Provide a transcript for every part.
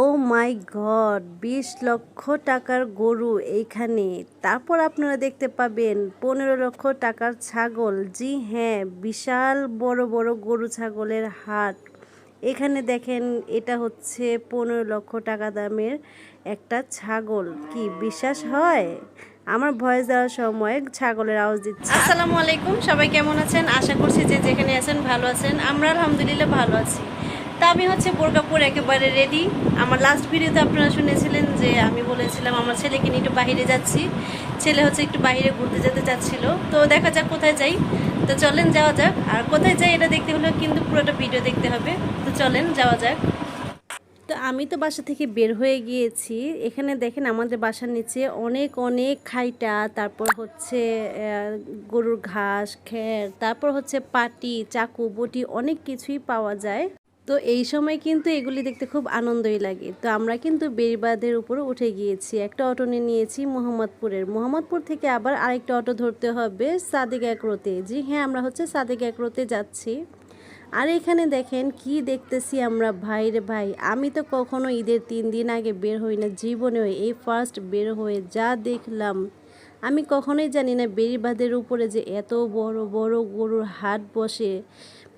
ও মাই god, 20 লক্ষ টাকার গরু এইখানে। তারপর আপনারা দেখতে পাবেন 15 লক্ষ টাকার ছাগল। জি হ্যাঁ, বিশাল বড় বড় গরু ছাগলের হাট। এখানে দেখেন, এটা হচ্ছে 15 লক্ষ টাকা দামের একটা ছাগল। কি বিশ্বাস হয়? আমার ভয়েস দেওয়ার সময় ছাগলের আওয়াজ দিচ্ছে। আসসালামু আলাইকুম, সবাই কেমন আছেন? আশা করছি যে যেখানে আছেন ভালো আছেন। আমরা আলহামদুলিল্লাহ ভালো আছি। তা আমি হচ্ছে বোরকাপুর একেবারে রেডি। আমার লাস্ট ভিডিওতে আপনারা শুনেছিলেন যে আমি বলেছিলাম আমার ছেলেকে নিয়ে একটু বাইরে যাচ্ছি। ছেলে হচ্ছে একটু বাইরে ঘুরতে যেতে চাচ্ছিল, তো দেখা যাক কোথায় যাই। তো চলেন যাওয়া যাক। আর কোথায় যাই এটা দেখতে হলেও কিন্তু পুরোটা ভিডিও দেখতে হবে। তো চলেন যাওয়া যাক। তো আমি তো বাসা থেকে বের হয়ে গিয়েছি। এখানে দেখেন আমাদের বাসার নিচে অনেক অনেক খাইটা, তারপর হচ্ছে গরুর ঘাস, খ্যার, তারপর হচ্ছে পাটি, চাকু, বটি, অনেক কিছুই পাওয়া যায়। তো এই সময় কিন্তু এগুলি দেখতে খুব আনন্দই লাগে। তো আমরা কিন্তু বেড়িবাঁধের উপরে উঠে গিয়েছি। একটা অটো নিয়েছি মোহাম্মদপুর থেকে আবার আরেকটা অটো ধরতে হবে সাদেক এগ্রোতে। জি হ্যাঁ, আমরা হচ্ছে সাদেক এগ্রোতে যাচ্ছি। আর এখানে দেখেন কি দেখতেছি আমরা, ভাই রে ভাই, আমি তো কখনো ঈদের 3 দিন আগে বের হই না জীবনেও, এই ফার্স্ট বের হয়ে যা দেখলাম। আমি কখনোই জানি না বেড়িবাঁধের উপরে যে এত বড় বড় গরুর হাট বসে।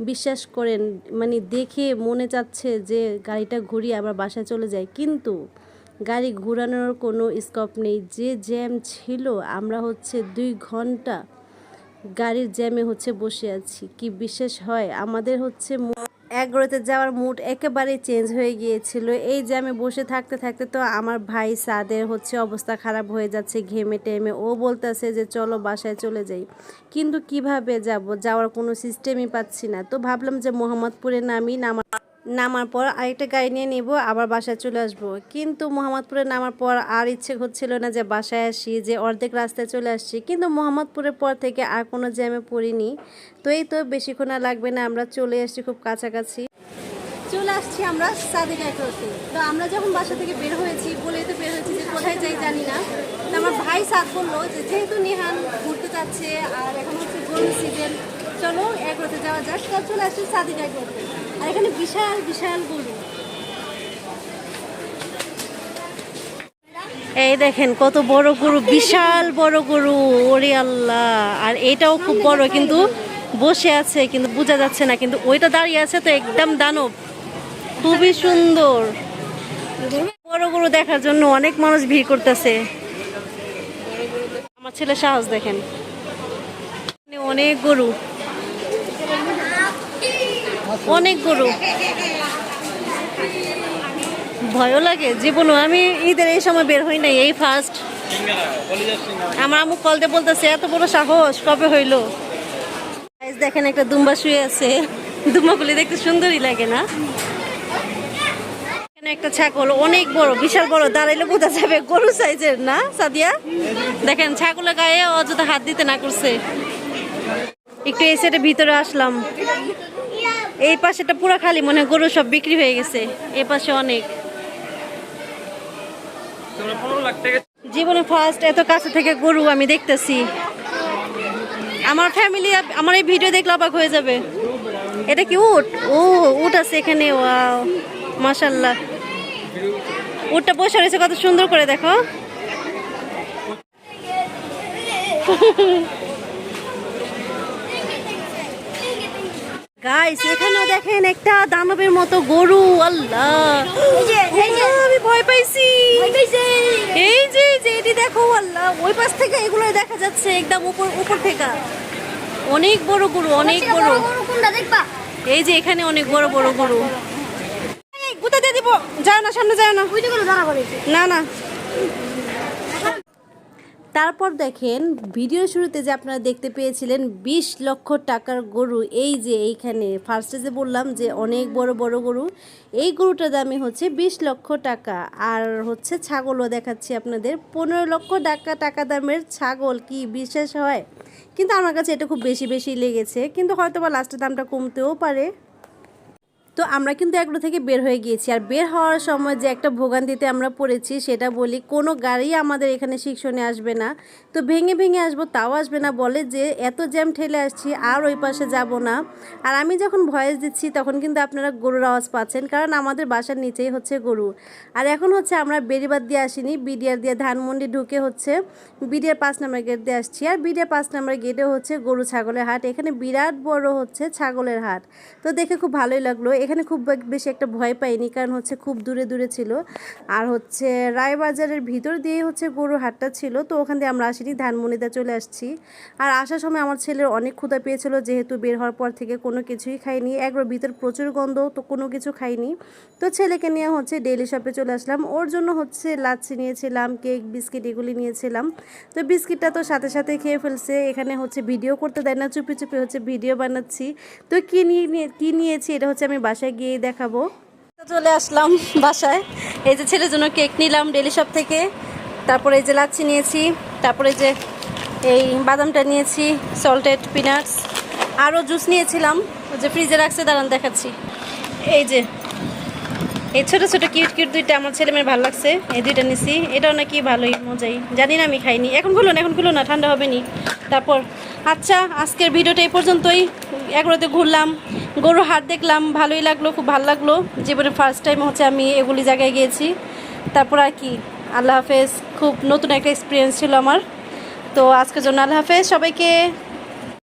বিশ্বাস করেন, মানে দেখে মনে চাচ্ছে যে গাড়িটা ঘুরিয়ে আবার বাসায় চলে যায়, কিন্তু গাড়ি ঘোরানোর কোনো স্কোপ নেই। যে জ্যাম ছিল, আমরা হচ্ছে 2 ঘন্টা গাড়ির জ্যামে হচ্ছে বসে আছি। কি বিশ্বাস হয়? আমাদের হচ্ছে এগারোতে যাওয়ার মুড একেবারে চেঞ্জ হয়ে গিয়েছিল। এই জ্যামে বসে থাকতে থাকতে তো আমার ভাই সাদের হচ্ছে অবস্থা খারাপ হয়ে যাচ্ছে ঘেমে টেমে। ও বলতেছে যে চলো বাসায় চলে যাই, কিন্তু কিভাবে যাব, যাওয়ার কোনো সিস্টেমই পাচ্ছি না। তো ভাবলাম যে মোহাম্মদপুরে নামার পর আরেকটা গাড়ি নিয়ে নিব, আবার বাসায় চলে আসব। কিন্তু মোহাম্মদপুরে নামার পর আর ইচ্ছে হচ্ছিল না যে বাসায় আসি, যে অর্ধেক রাস্তায় চলে আসছি। কিন্তু মোহাম্মদপুরের পর থেকে আর কোনো জ্যামে পড়িনি। তো এই তো বেশিক্ষণ আর লাগবে না, আমরা চলে আসছি খুব কাছাকাছি। চলে আসছি আমরা সাদেক এগ্রোতে। তো আমরা যখন বাসা থেকে বের হয়েছি, বলেই তো বের হয়েছি যে কোথায় যাই জানি না। তো আমার ভাই সাদ বললো যে যেহেতু নিহান ঘুরতে যাচ্ছে আর এখন হচ্ছে গরুর সিজন, চলো এগ্রোতে যাওয়া যাক। তো চলে আসছি সাদেক এগ্রোতে। আর এখানে বিশাল বিশাল গরু। এই দেখেন কত বড় গরু, বিশাল বড় গরু, ওরে আল্লাহ। আর এটাও খুব বড়, কিন্তু বসে আছে, কিন্তু বোঝা যাচ্ছে না। কিন্তু ওইটা দাঁড়িয়ে আছে তো একদম দানব, খুবই সুন্দর। বড় গরু দেখার জন্য অনেক মানুষ ভিড় করতেছে। আমার ছেলে সাহস দেখেন, অনেক গরু, অনেক গরু। ভয়ও লাগে জীবনও। আমি ঈদের এই সময় বের হই নাই, এই ফার্স্ট। আমার আম্মু কল দিয়ে বলতেছে এত বড় সাহস কবে হইলো। দেখেন একটা দুম্বা শুয়ে আছে। দুম্বাগুলি দেখতে সুন্দরই লাগে না? এখানে একটা ছাগল অনেক বড়, বিশাল বড়, দাঁড়াইলে বোঝা যাবে গরু সাইজের না সাদিয়া? দেখেন ছাগলের গায়ে অযথা হাত দিতে না করছে। একটু এই সাইডে ভিতরে আসলাম। এই পাশেটা পুরো খালি, মনে হয় গরু সব বিক্রি হয়ে গেছে। এই পাশে অনেক। জীবনে ফার্স্ট এত কাছে থেকে গরু আমি দেখতেছি। আমার ফ্যামিলি আমার এই ভিডিও দেখলে অবাক হয়ে যাবে। এটা কি উট? ও, উট আছে এখানে। ওয়াও, মাশাআল্লাহ। উটটা বসে রয়েছে কত সুন্দর করে, দেখো। গাইস, এখানেও দেখেন একটা দানবের মতো গরু। আল্লাহ, আমি ভয় পাইছি। এই যে এটি দেখো, আল্লাহ, ওই পাশ থেকে এগুলো দেখা যাচ্ছে একদম উপর থেকে। অনেক বড় গরু, অনেক বড়। এই যে এখানে অনেক বড় বড় গরু। গুতা দিয়ে দিব, যাও না, সামনে যাও না। না না। তারপর দেখেন ভিডিওর শুরুতে যে আপনারা দেখতে পেয়েছিলেন 20 লক্ষ টাকার গরু, এই যে এইখানে ফার্স্টে যে বললাম যে অনেক বড় বড় গরু, এই গরুটার দামই হচ্ছে 20 লক্ষ টাকা। আর হচ্ছে ছাগলও দেখাচ্ছি আপনাদের, 15 লক্ষ টাকা দামের ছাগল। কি বিশ্বাস হয়? কিন্তু আমার কাছে এটা খুব বেশি বেশি লেগেছে, কিন্তু হয়তো বা লাস্টের দামটা কমতেও পারে। তো আমরা কিন্তু এগুলো থেকে বের হয়ে গিয়েছি। আর বের হওয়ার সময় যে একটা ভোগান্তিতে আমরা পড়েছি সেটা বলি, কোনো গাড়ি আমাদের এখানে সেকশনে আসবে না, তো ভেঙে ভেঙে আসবো তাও আসবে না, বলে যে এত জ্যাম ঠেলে আসছি আর ওই পাশে যাব না। আর আমি যখন ভয়েস দিচ্ছি তখন কিন্তু আপনারা গরুর আওয়াজ পাচ্ছেন, কারণ আমাদের বাসার নিচেই হচ্ছে গরু। আর এখন হচ্ছে আমরা বেড়িবাদ দিয়ে আসিনি, বিডিআর দিয়ে ধানমন্ডি ঢুকে হচ্ছে বিডিআর 5 নম্বর গেট দিয়ে আসছি। আর বিডিআর 5 নম্বর গেটে হচ্ছে গরু ছাগলের হাট, এখানে বিরাট বড় হচ্ছে ছাগলের হাট। তো দেখে খুব ভালোই লাগলো। এখানে খুব বেশি একটা ভয় পাইনি, কারণ হচ্ছে খুব দূরে দূরে ছিল। আর হচ্ছে রায়বাজারের ভিতর দিয়ে হচ্ছে গরুর হাটটা ছিল, তো ওখান দিয়ে আমরা আসিনি, ধানমন্ডিতে চলে আসছি। আর আসার সময় আমার ছেলের অনেক ক্ষুধা পেয়েছিল, যেহেতু বের হওয়ার পর থেকে কোনো কিছুই খাইনি, একবার ভিতর প্রচুর গন্ধ, তো কোনো কিছু খাইনি। তো ছেলেকে নিয়ে হচ্ছে ডেইলি শপে চলে আসলাম, ওর জন্য হচ্ছে লাচ্ছি নিয়েছিলাম, কেক বিস্কিট এগুলি নিয়েছিলাম। তো বিস্কিটটা তো সাথে সাথে খেয়ে ফেলছে, এখানে হচ্ছে ভিডিও করতে দেয় না, চুপি চুপি হচ্ছে ভিডিও বানাচ্ছি। তো কী নিয়েছি এটা হচ্ছে আমি বাসায় গিয়ে দেখাবো। চলে আসলাম বাসায়, এই যে ছেলের জন্য কেক নিলাম ডেইলি শপ থেকে, তারপরে এই যে লাচ্ছি নিয়েছি, তারপরে যে এই বাদামটা নিয়েছি, সল্টেড পিনাটস, আরও জুস নিয়েছিলাম, ওই যে ফ্রিজে রাখছে, দাঁড়ান দেখাচ্ছি। এই যে এই ছোটো ছোটো কিউট কিউট দুইটা আমার ছেলে মেয়ের ভালো লাগছে, এই দুইটা নিছি, এটাও নাকি ভালোই মজাই, জানি না, আমি খাইনি। এখন খুলো না, ঠান্ডা হবে নি। তারপর আচ্ছা, আজকের ভিডিওটা এই পর্যন্তই। এগুলোতে ঘুরলাম, গরুর হাট দেখলাম, ভালোই লাগলো, খুব ভালো লাগলো। জীবনে ফার্স্ট টাইম হচ্ছে আমি এগুলি জায়গায় গিয়েছি। তারপর আর কি, আল্লাহ হাফেজ, খুব নতুন একটা এক্সপিরিয়েন্স ছিল আমার। তো আজকের জন্য আল্লাহ হাফেজ সবাইকে।